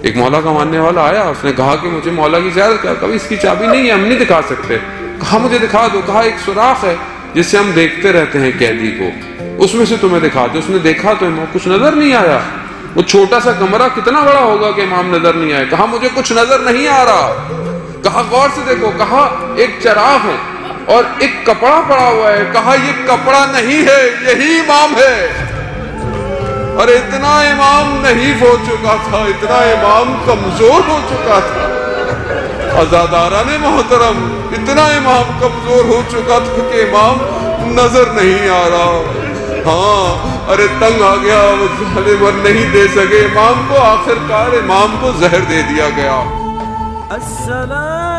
ایک مولا کا ماننے والا آیا، اس نے کہا کہ مجھے مولا کی زیارت کر، کبھی اس کی چابی نہیں ہے، ہم نہیں دکھا سکتے۔ کہا مجھے دکھا دو۔ کہا ایک سوراخ ہے جس سے ہم دیکھتے رہتے ہیں قیدی کو، اس میں سے تمہیں دکھا دو۔ اس نے دیکھا تو امام کچھ نظر نہیں آیا۔ وہ چھوٹا سا کمرہ کتنا بڑا ہوگا کہ امام نظر نہیں آئے۔ کہا مجھے کچھ نظر نہیں آ رہا۔ کہا غور سے دیکھو۔ کہا ایک چراغ ہے اور ایک کپڑا پڑا ہوا ہے۔ کہا یہ کپڑا نہیں ہے، یہی امام ہے۔ اور اتنا امام نحیف ہو چکا تھا، اتنا امام کمزور ہو چکا تھا، عزاداران محترم، اتنا امام کمزور ہو چکا تھا کہ امام نظر نہیں آ رہا۔ ہاں ارے تنگ آ گیا وہ ظالم اور نہیں دے سکے امام کو، آخر کار امام کو زہر دے دیا گیا۔ السلام